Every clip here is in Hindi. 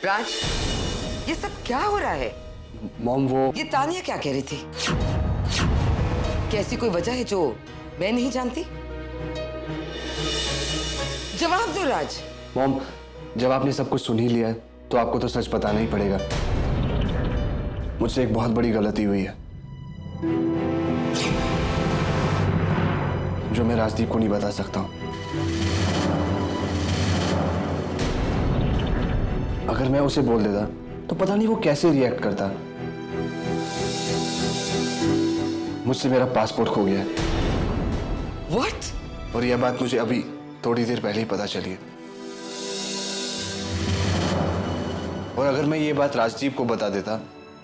राज, ये सब क्या हो रहा है? मॉम वो ये तानिया क्या कह रही थी? क्या ऐसी कोई वजह है जो मैं नहीं जानती? जवाब दो राज। मॉम, जब आपने सब कुछ सुन ही लिया है तो आपको तो सच बताना ही पड़ेगा। मुझसे एक बहुत बड़ी गलती हुई है जो मैं राजदीप को नहीं बता सकता हूं। अगर मैं उसे बोल देता तो पता नहीं वो कैसे रिएक्ट करता। मुझसे मेरा पासपोर्ट खो गया है। What? और यह बात मुझे अभी थोड़ी देर पहले ही पता चली है। और अगर मैं ये बात राजदीप को बता देता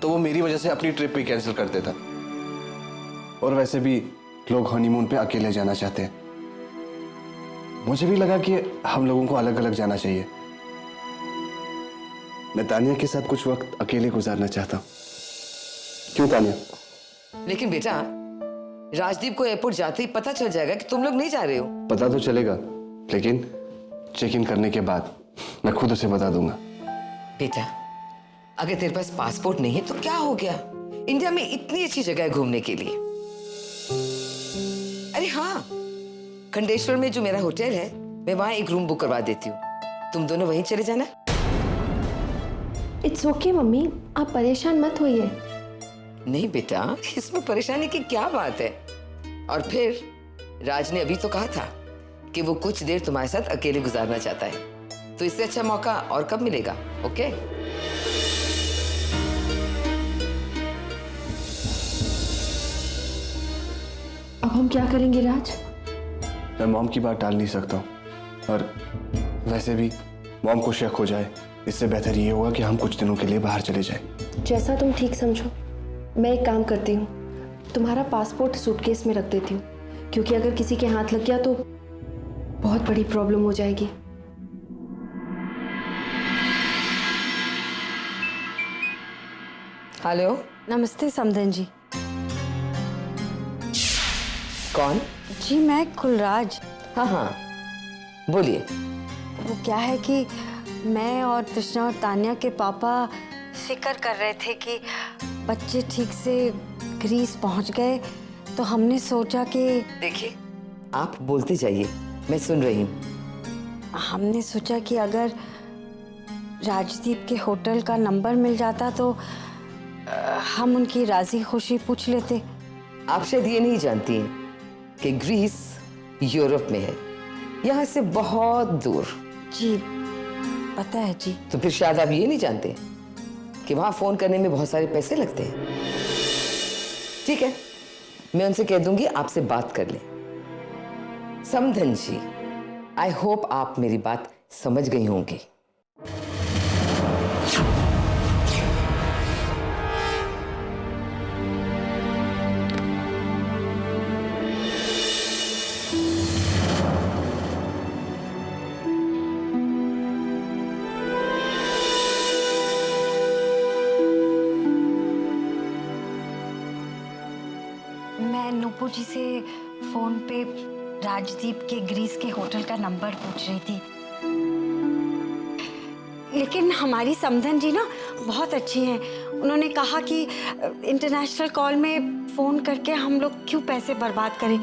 तो वो मेरी वजह से अपनी ट्रिप भी कैंसिल कर देता। और वैसे भी लोग हनीमून पे अकेले जाना चाहते हैं। मुझे भी लगा कि हम लोगों को अलग अलग जाना चाहिए। मैं तानिया के साथ कुछ वक्त अकेले गुजारना चाहता हूँ। क्यों तानिया? लेकिन बेटा, राजदीप को एयरपोर्ट जाते ही पता चल जाएगा कि तुम लोग नहीं जा रहे हो। पता तो चलेगा, लेकिन चेक इन करने के बाद मैं खुद उसे बता दूंगा। बेटा, अगर तेरे पास पासपोर्ट नहीं है तो क्या हो गया? इंडिया में इतनी अच्छी जगह है घूमने के लिए। अरे हाँ, खंडेश्वर में जो मेरा होटल है, मैं वहां एक रूम बुक करवा देती हूँ। तुम दोनों वहीं चले जाना। इट्स ओके मम्मी, आप परेशान मत होइए। नहीं बेटा, इसमें परेशानी की क्या बात है? और फिर राज ने अभी तो कहा था कि वो कुछ देर तुम्हारे साथ अकेले गुजारना चाहता है, तो इससे अच्छा मौका और कब मिलेगा? ओके? अब हम क्या करेंगे राज? मैं मॉम की बात टाल नहीं सकता हूँ, और वैसे भी मॉम को शक हो जाए, इससे बेहतर ये होगा कि हम कुछ दिनों के लिए बाहर चले जाएं। जैसा तुम ठीक समझो। मैं एक काम करती हूँ, तुम्हारा पासपोर्ट सूटकेस में रख देती हूँ, क्योंकि अगर किसी के हाथ लग गया तो बहुत बड़ी प्रॉब्लम हो जाएगी। हेलो, नमस्ते समधन जी। कौन? जी मैं कुलराज। हाँ हाँ, बोलिए। वो क्या है कि मैं और तृष्णा और तान्या के पापा फिक्र कर रहे थे कि बच्चे ठीक से ग्रीस पहुंच गए, तो हमने सोचा कि देखिए, आप बोलते जाइए, मैं सुन रही हूँ। हमने सोचा कि अगर राजदीप के होटल का नंबर मिल जाता तो हम उनकी राजी खुशी पूछ लेते। आप शायद ये नहीं जानती हैं कि ग्रीस यूरोप में है, यहाँ से बहुत दूर। जी पता है जी। तो फिर शायद आप ये नहीं जानते कि वहां फोन करने में बहुत सारे पैसे लगते हैं। ठीक है, मैं उनसे कह दूंगी आपसे बात कर ले। समधन जी, आई होप आप मेरी बात समझ गई होंगी। मैं नुपु जी से फोन पे राजदीप के ग्रीस के होटल का नंबर पूछ रही थी, लेकिन हमारी समधन जी ना बहुत अच्छी हैं। उन्होंने कहा कि इंटरनेशनल कॉल में फोन करके हम लोग क्यों पैसे बर्बाद करें,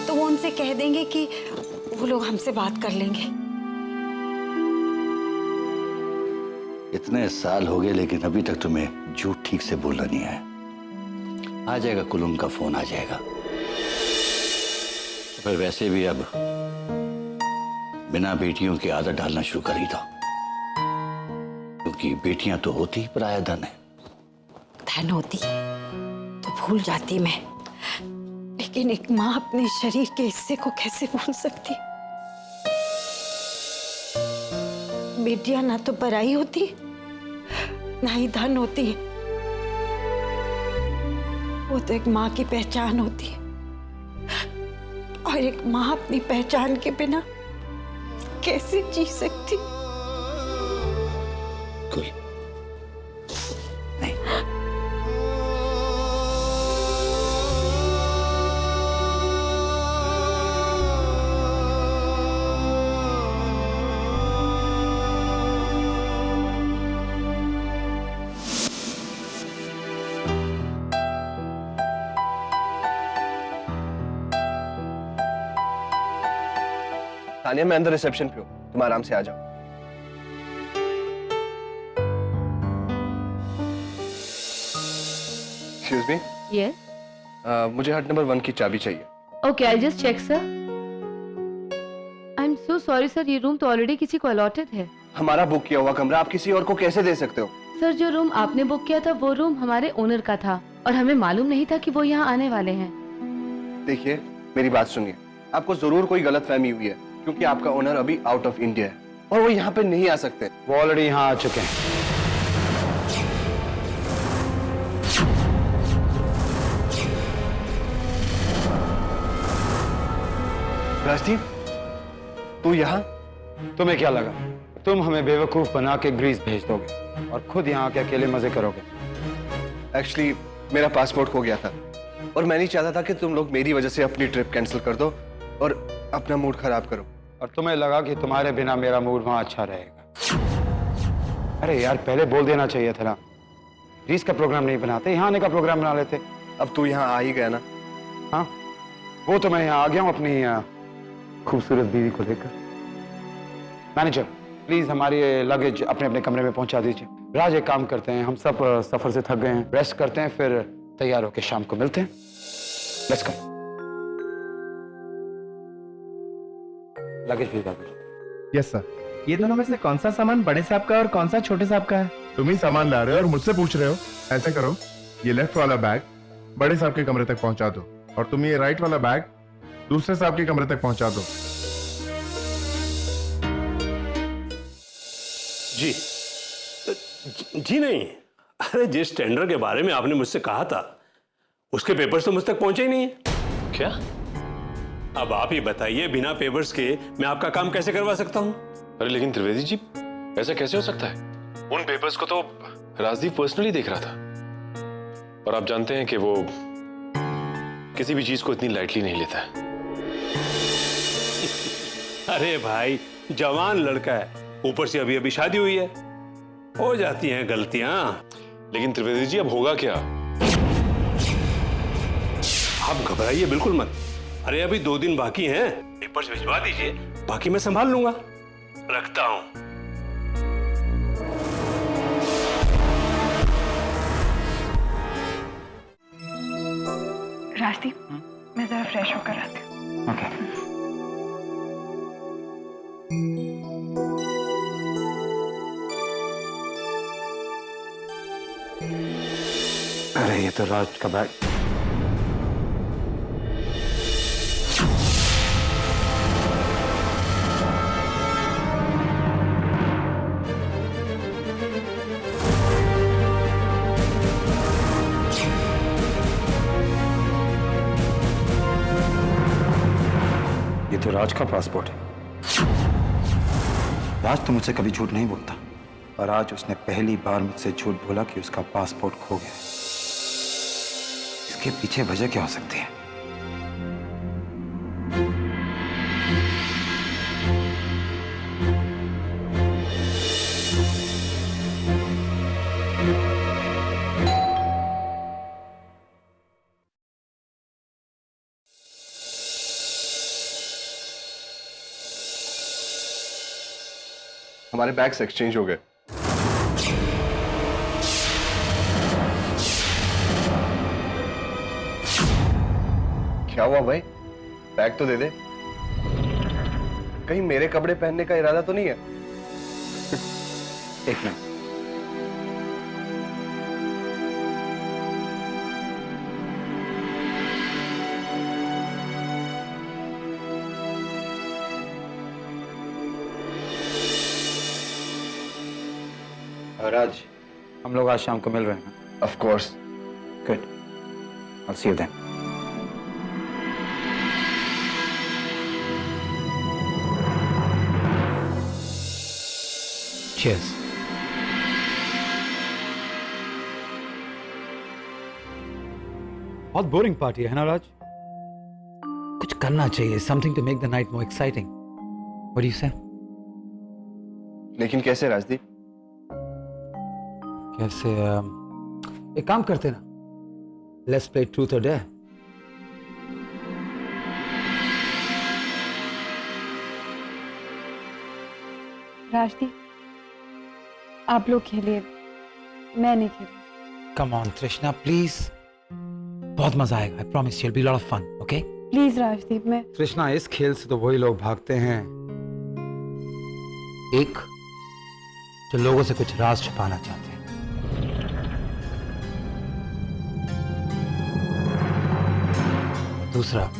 तो वो उनसे कह देंगे कि वो लोग हमसे बात कर लेंगे। इतने साल हो गए लेकिन अभी तक तुम्हें झूठ ठीक से बोलना नहीं आया। आ जाएगा, कुलुम का फोन आ जाएगा। पर वैसे भी अब बिना बेटियों की आदत डालना शुरू कर ही था, क्योंकि बेटियां तो होती ही पराया धन है। धन होती तो भूल जाती मैं, लेकिन एक माँ अपने शरीर के हिस्से को कैसे भूल सकती? बेटियां ना तो पराई होती ना ही धन होती, वो तो एक माँ की पहचान होती है, और एक माँ अपनी पहचान के बिना कैसे जी सकती? कुल नहीं। तानिया मैं अंदर रिसेप्शन पे हूँ, तुम आराम से आ जाओ। Excuse me, Yes. मुझे हट नंबर 1 की चाबी चाहिए। Okay, I'll just check, sir. I'm so sorry, sir. ये रूम तो ऑलरेडी किसी को अलॉटेड है। हमारा बुक किया हुआ कमरा आप किसी और को कैसे दे सकते हो? सर, जो रूम आपने बुक किया था वो रूम हमारे ओनर का था और हमें मालूम नहीं था कि वो यहाँ आने वाले हैं। देखिए मेरी बात सुनिए, आपको जरूर कोई गलतफहमी हुई है क्योंकि आपका ओनर अभी आउट ऑफ इंडिया है और वो यहाँ पे नहीं आ सकते। वो ऑलरेडी यहाँ आ चुके हैं। राजदीप, तू यहाँ? तुम्हें क्या लगा तुम हमें बेवकूफ बना के ग्रीस भेज दोगे और खुद यहाँ आके अकेले मजे करोगे? एक्चुअली मेरा पासपोर्ट खो गया था और मैं नहीं चाहता था कि तुम लोग मेरी वजह से अपनी ट्रिप कैंसिल कर दो और अपना मूड खराब करो। और तुम्हें लगा कि तुम्हारे बिना मेरा मूड वहां अच्छा रहेगा? अरे यार, पहले बोल देना चाहिए था ना। ग्रीस का प्रोग्राम नहीं बनाते, यहाँ आने का प्रोग्राम बना लेते। अब तू यहाँ आ ही गया ना। हाँ, वो तो मैं यहाँ आ गया हूँ अपनी खूबसूरत बीवी को लेकर। मैनेजर, प्लीज हमारी लगेज अपने अपने कमरे में पहुंचा दीजिए। राज, एक काम करते हैं, हम सब सफर से थक गए हैं, रेस्ट करते हैं, फिर तैयार होकर शाम को मिलते हैं। Let's go. लगेज भिजवा दीजिए। Yes sir. ये दोनों में से कौन सा सामान बड़े साहब का और कौन सा छोटे साहब का है? तुम ही सामान ला रहे हो और मुझसे पूछ रहे हो? ऐसे करो, ये लेफ्ट वाला बैग बड़े साहब के कमरे तक पहुंचा दो और तुम ये राइट वाला बैग दूसरे साहब के कमरे तक पहुंचा दो। जी जी नहीं, अरे जिस टेंडर के बारे में आपने मुझसे कहा था उसके पेपर्स तो मुझ तक पहुंचे ही नहीं है। क्या? अब आप ही बताइए, बिना पेपर्स के मैं आपका काम कैसे करवा सकता हूं? अरे लेकिन त्रिवेदी जी, ऐसा कैसे हो सकता है? उन पेपर्स को तो राजदीप पर्सनली देख रहा था और आप जानते हैं कि वो किसी भी चीज को इतनी लाइटली नहीं लेता है। अरे भाई, जवान लड़का है, ऊपर से अभी अभी शादी हुई है, हो जाती हैं गलतियां। लेकिन त्रिवेदी जी, अब होगा क्या? आप घबराइए बिल्कुल मत। अरे अभी 2 दिन बाकी हैं, पेपर्स भिजवा दीजिए, बाकी मैं संभाल लूंगा। रखता हूं। राजदीप, मैं जरा फ्रेश होकर आती हूँ। ओके। अरे ये तो राज का बैग। ये तो राज का पासपोर्ट है। राज तो मुझसे कभी झूठ नहीं बोलता और आज उसने पहली बार मुझसे झूठ बोला कि उसका पासपोर्ट खो गया। इसके पीछे वजह क्या हो सकती है? हमारे बैग्स एक्सचेंज हो गए। क्या हुआ भाई? बैग तो दे दे। कहीं मेरे कपड़े पहनने का इरादा तो नहीं है? एक मिनट। राज, हम लोग आज शाम को मिल रहे हैं ना? Of course. Good, I'll see you then. Cheers. बहुत बोरिंग पार्टी है ना राज? कुछ करना चाहिए, something to make the night more exciting. What do you say? लेकिन कैसे राजदीप? कैसे? एक काम करते ना, लेट्स प्ले ट्रूथ और डेयर। राजदीप, आप लोग खेलिए, मैं नहीं खेलूं। Come on, Trishna, please. बहुत मजा आएगा. I promise you'll be a lot of fun. Okay? Please Rajdeep, मैं Trishna, इस खेल से तो वही लोग भागते हैं एक जो लोगों से कुछ राज छुपाना चाहते हैं, दूसरा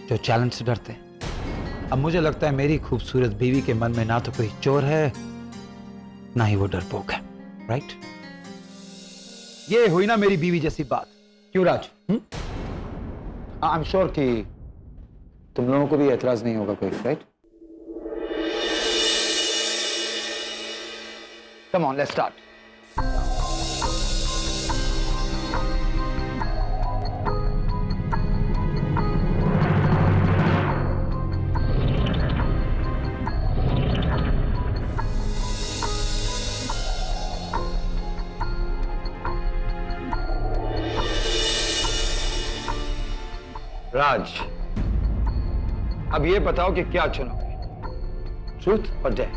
जो चैलेंज से डरते हैं. अब मुझे लगता है मेरी खूबसूरत बीवी के मन में ना तो कोई चोर है ना ही वो डरपोक है. राइट? ये हुई ना मेरी बीवी जैसी बात. क्यों राज? आई एम श्योर कि तुम लोगों को भी एतराज नहीं होगा कोई. Right? Come on, let's start. Raj, अब ये बताओ कि क्या चुनोगे, ट्रूथ और डेयर?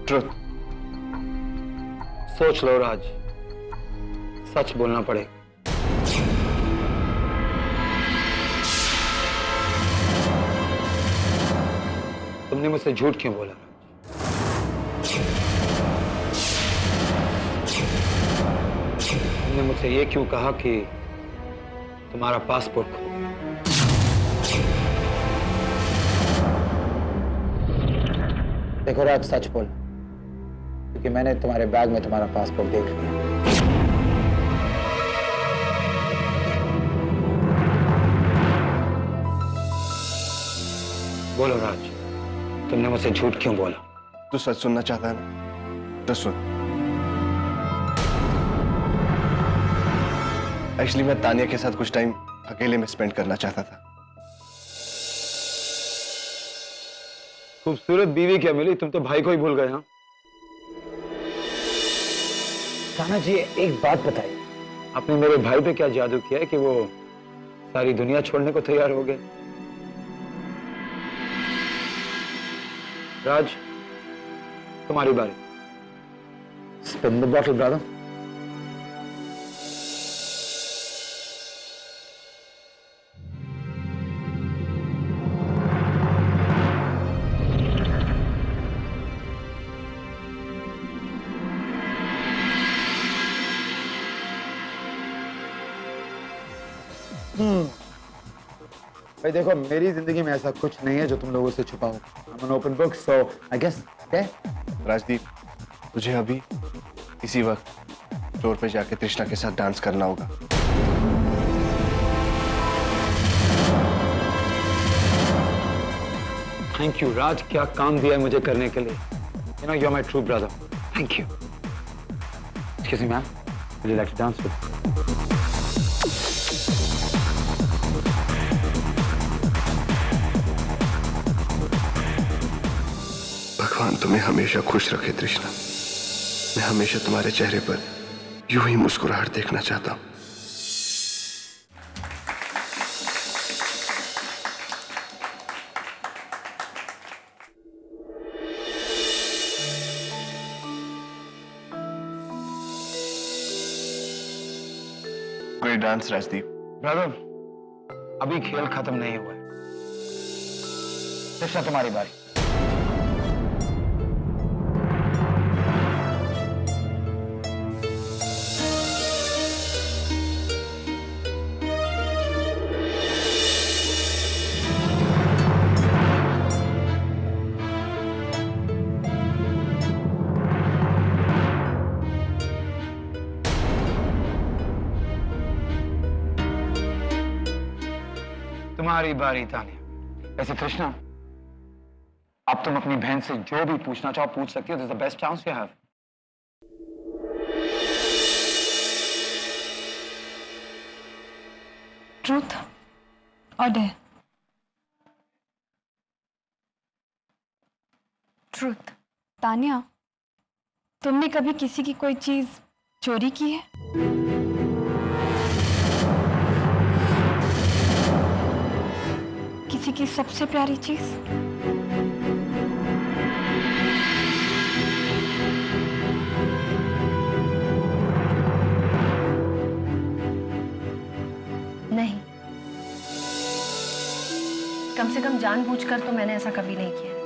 ट्रुथ. सोच लो राज, सच बोलना पड़ेगा. तुमने मुझसे झूठ क्यों बोला? तुमने मुझसे ये क्यों कहा कि तुम्हारा पासपोर्ट खो गया? देखो राज, सच बोल, क्योंकि मैंने तुम्हारे बैग में तुम्हारा पासपोर्ट देख लिया. बोलो राज, तुमने मुझसे झूठ क्यों बोला? तू सच सुनना चाहता है ना, तो सुन. एक्चुअली मैं तानिया के साथ कुछ टाइम अकेले में स्पेंड करना चाहता था. खूबसूरत बीवी क्या मिली, तुम तो भाई को ही भूल गए. हाँ ताना जी, एक बात बताइए, आपने मेरे भाई पे क्या जादू किया है कि वो सारी दुनिया छोड़ने को तैयार हो गए? राज, तुम्हारी बारी. Spin the bottle brother. भाई देखो, मेरी जिंदगी में ऐसा कुछ नहीं है जो तुम लोगों से छुपाओ. I'm an open book, so I guess, okay? Rajdeep, तुझे अभी इसी वक्त फ्लोर पे जाके तृष्णा के साथ डांस करना होगा. थैंक यू राज, क्या काम दिया है मुझे करने के लिए. You know, you are my true brother. Thank you. Excuse me ma'am, would you like to dance with? भगवान तुम्हें हमेशा खुश रखे तृष्णा. मैं हमेशा तुम्हारे चेहरे पर यूं ही मुस्कुराहट देखना चाहता हूं. Great dance Rajdeep. ब्रदर, अभी खेल खत्म नहीं हुआ है. तृष्णा, तुम्हारी बारी. तुम्हारी बारी तानिया. वैसे तृष्णा, अब तुम अपनी बहन से जो भी पूछना चाहो पूछ सकती हो. This is the best chance you have. Truth और डेयर? ट्रूथ. तानिया, तुमने कभी किसी की कोई चीज चोरी की है? की सबसे प्यारी चीज? नहीं, कम से कम जानबूझकर तो मैंने ऐसा कभी नहीं किया।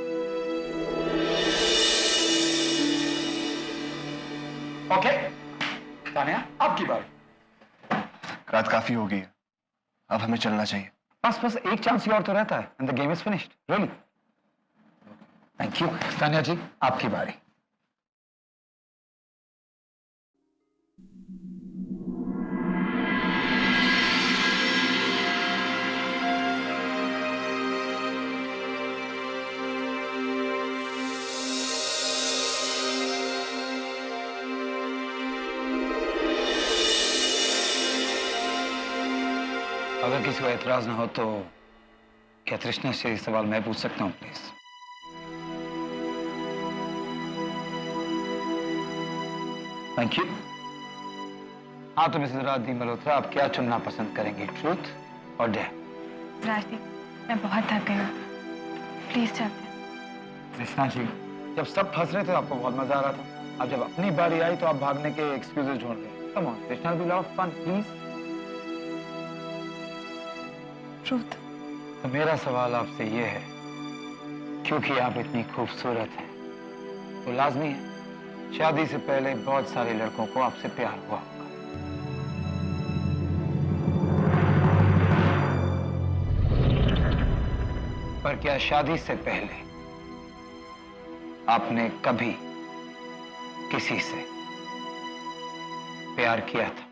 ओके तानिया, आपकी बारी। रात काफी हो गई है, अब हमें चलना चाहिए। बस एक चांस ही और तो रहता है and the game is finished. Really thank you. Tania ji, आपकी बारी। अगर किसी को एतराज ना हो तो क्या तृष्णा से सवाल मैं पूछ सकता हूँ प्लीज? Thank you. हाँ तो मिसेस राजदीप मल्होत्रा, आप क्या चुनना पसंद करेंगी, ट्रूथ और डेयर? राजदीप, मैं बहुत थक गई हूँ, प्लीज चलते हैं। कृष्णा जी, जब सब फंस रहे थे आपको बहुत मजा आ रहा था, अब जब अपनी बारी आई तो आप भागने के एक्सक्यूजेस ढूंढ रहे। Come on Krishna, be lot of fun please. Truth. तो मेरा सवाल आपसे ये है, क्योंकि आप इतनी खूबसूरत हैं तो लाजमी है शादी से पहले बहुत सारे लड़कों को आपसे प्यार हुआ होगा। पर क्या शादी से पहले आपने कभी किसी से प्यार किया था?